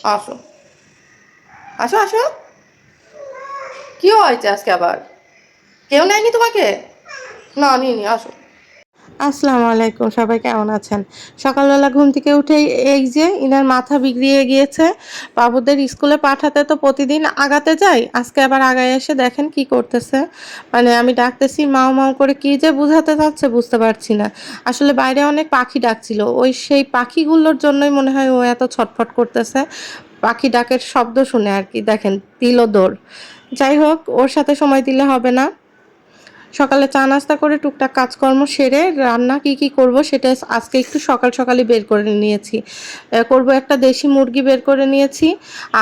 আসো, আসো, আসো। কি হয়েছে আজকে আবার? কেউ নেয়নি তোমাকে? না, নিইনি, আসো। আসসালামু আলাইকুম, সবাই কেমন আছেন? সকালবেলা ঘুম থেকে উঠেই এই যে ইনার মাথা বিগড়িয়ে গিয়েছে। বাবুদের স্কুলে পাঠাতে তো প্রতিদিন আগাতে যাই, আজকে আবার আগায় এসে দেখেন কি করতেছে। মানে আমি ডাকতেছি মাও মাও করে, কি যে বুঝাতে চাচ্ছে বুঝতে পারছি না। আসলে বাইরে অনেক পাখি ডাকছিল, ওই সেই পাখিগুলোর জন্যই মনে হয় ও এত ছটফট করতেছে। পাখি ডাকের শব্দ শুনে আর কি, দেখেন দিল দৌড়। যাই হোক, ওর সাথে সময় দিলে হবে না। সকালে চা নাস্তা করে টুকটাক কাজকর্ম সেরে রান্না কি কি করব সেটা আজকে একটু সকাল সকালই বের করে নিয়েছি। করব একটা দেশি মুরগি বের করে নিয়েছি,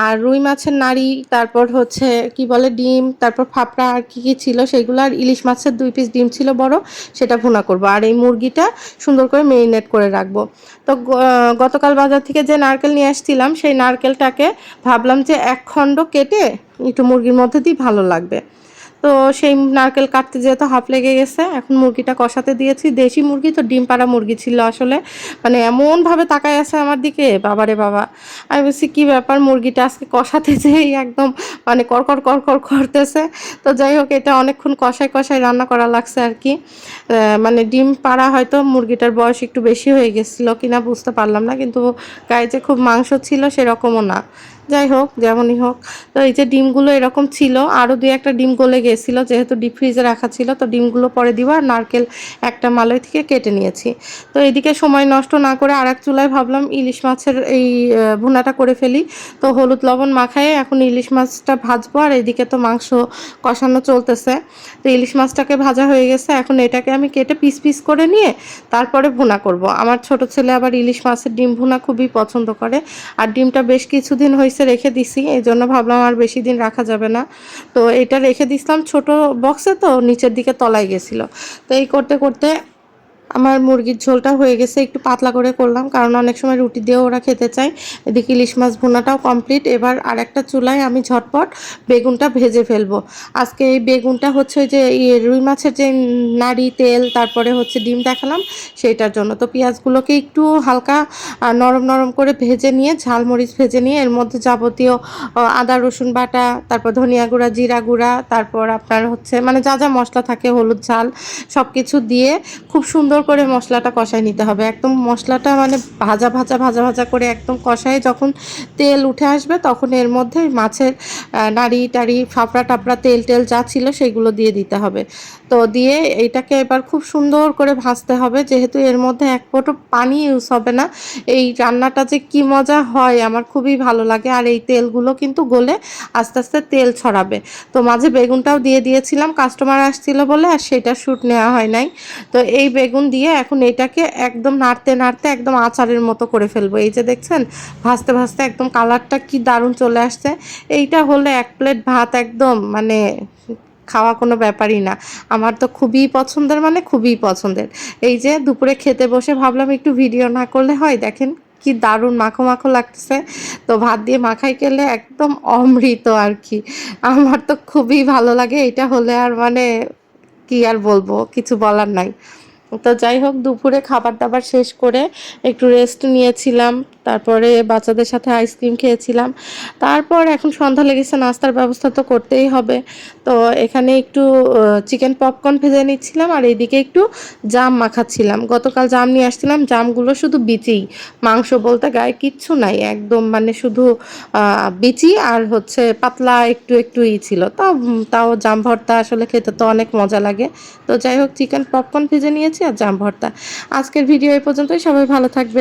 আর রুই মাছের নাড়ি, তারপর হচ্ছে কি বলে ডিম, তারপর ফাপড়া আর কি কি ছিল সেগুলো, আর ইলিশ মাছের 2 পিস ডিম ছিল বড়, সেটা ভুনা করব। আর এই মুরগিটা সুন্দর করে মেরিনেট করে রাখবো। তো গতকাল বাজার থেকে যে নারকেল নিয়ে আসছিলাম সেই নারকেলটাকে ভাবলাম যে এক খণ্ড কেটে একটু মুরগির মধ্যে দিই, ভালো লাগবে। তো সেই নারকেল কাটতে যেহেতু হাফ লেগে গেছে, এখন মুরগিটা কষাতে দিয়েছি। দেশি মুরগি তো, ডিম পাড়া মুরগি ছিল আসলে। মানে এমনভাবে তাকায় আছে আমার দিকে, বাবারে বাবা। আমি বলছি কী ব্যাপার, মুরগিটা আজকে কষাতে যেই একদম মানে কড়কড় কড়কড় করতেছে। তো যাই হোক, এটা অনেকক্ষণ কষায় কষায় রান্না করা লাগছে আর কি। মানে ডিম পাড়া হয়তো মুরগিটার বয়স একটু বেশি হয়ে গেছিলো কিনা বুঝতে পারলাম না, কিন্তু গায়ে যে খুব মাংস ছিল সেরকমও না। যাই হোক, যেমনই হোক। তো এই যে ডিমগুলো এরকম ছিল, আরও 2-1টা ডিম গলে গেছিল, যেহেতু ডিপ ফ্রিজে রাখা ছিল। তো ডিমগুলো পরে দিব, আর নারকেল একটা মালয় থেকে কেটে নিয়েছি। তো এদিকে সময় নষ্ট না করে আরেক চুলায় ভাবলাম ইলিশ মাছের এই ভুনাটা করে ফেলি। তো হলুদ লবণ মাখায়ে এখন ইলিশ মাছটা ভাজবো, আর এদিকে তো মাংস কষানো চলতেছে। তো ইলিশ মাছটাকে ভাজা হয়ে গেছে, এখন এটাকে আমি কেটে পিস পিস করে নিয়ে তারপরে ভুনা করব। আমার ছোট ছেলে আবার ইলিশ মাছের ডিম ভুনা খুবই পছন্দ করে। আর ডিমটা বেশ কিছুদিন হয়েছে রেখে দিছি, এই জন্য ভাবলাম আর বেশি দিন রাখা যাবে না। তো এটা রেখে দিছিলাম ছোট বক্সে, তো নিচের দিকে তলায় গেছিলো। তো এই করতে করতে আমার মুরগির ঝোলটা হয়ে গেছে, একটু পাতলা করে করলাম কারণ অনেক সময় রুটি দিয়েও ওরা খেতে চায়। এদিকে ইলিশ মাছ ভুনাটাও কমপ্লিট। এবার আরেকটা চুলায় আমি ঝটপট বেগুনটা ভেজে ফেলবো। আজকে এই বেগুনটা হচ্ছে ওই যে রুই মাছের যে নাড়ি, তেল, তারপরে হচ্ছে ডিম দেখালাম সেইটার জন্য। তো পেঁয়াজগুলোকে একটু হালকা নরম নরম করে ভেজে নিয়ে, ঝালমরিচ ভেজে নিয়ে এর মধ্যে যাবতীয় আদা রসুন বাটা, তারপর ধনিয়া গুঁড়া, জিরা গুঁড়া, তারপর আপনার হচ্ছে মানে যা যা মশলা থাকে, হলুদ, ঝাল সব কিছু দিয়ে খুব সুন্দর করে মশলাটা কষায় নিতে হবে। একদম মশলাটা মানে ভাজা ভাজা ভাজা ভাজা করে একদম কষায় যখন তেল উঠে আসবে, তখন এর মধ্যে মাছের নাড়ি টাড়ি, ফাফড়া টাপড়া, তেল টেল যা ছিল সেগুলো দিয়ে দিতে হবে। তো দিয়ে এইটাকে এবার খুব সুন্দর করে ভাজতে হবে, যেহেতু এর মধ্যে এক ফোঁটা পানি ইউজ হবে না। এই রান্নাটা যে কি মজা হয় আমার খুবই ভালো লাগে। আর এই তেলগুলো কিন্তু গলে আস্তে আস্তে তেল ছড়াবে। তো মাঝে বেগুনটাও দিয়ে দিয়েছিলাম, কাস্টমার আসছিল বলে, আর সেটা শ্যুট নেওয়া হয় নাই। তো এই বেগুন দিয়ে এখন এটাকে একদম নাড়তে নাড়তে একদম আচারের মতো করে ফেলবো। এই যে দেখছেন, ভাজতে ভাজতে একদম কালারটা কি দারুণ চলে আসছে। এইটা হলে 1 প্লেট ভাত একদম মানে খাওয়া কোনো ব্যাপারই না। আমার তো খুবই পছন্দের, মানে খুবই পছন্দের। এই যে দুপুরে খেতে বসে ভাবলাম একটু ভিডিও না করলে হয়, দেখেন কি দারুণ মাখো মাখো লাগতেছে। তো ভাত দিয়ে মাখাই খেলে একদম অমৃত আর কি। আমার তো খুবই ভালো লাগে এটা হলে, আর মানে কি আর বলবো, কিছু বলার নাই। তো যাই হোক, দুপুরে খাবার দাবার শেষ করে একটু রেস্ট নিয়েছিলাম, তারপরে বাচ্চাদের সাথে আইসক্রিম খেয়েছিলাম। তারপর এখন সন্ধ্যা লেগেছে, নাস্তার ব্যবস্থা তো করতেই হবে। তো এখানে একটু চিকেন পপকর্ন ভেজে নিচ্ছিলাম, আর এইদিকে একটু জাম মাখাচ্ছিলাম। গতকাল জাম নিয়ে আসছিলাম, জামগুলো শুধু বিচি, মাংস বলতে গায়ে কিচ্ছু নাই, একদম মানে শুধু বিচি আর হচ্ছে পাতলা একটু একটু ছিল। তাও তাও জাম ভর্তা আসলে খেতে তো অনেক মজা লাগে। তো যাই হোক, চিকেন পপকর্ন ভেজে নিয়েছি আর জাম ভর্তা। আজকের ভিডিও এই পর্যন্তই, সবাই ভালো থাকবে।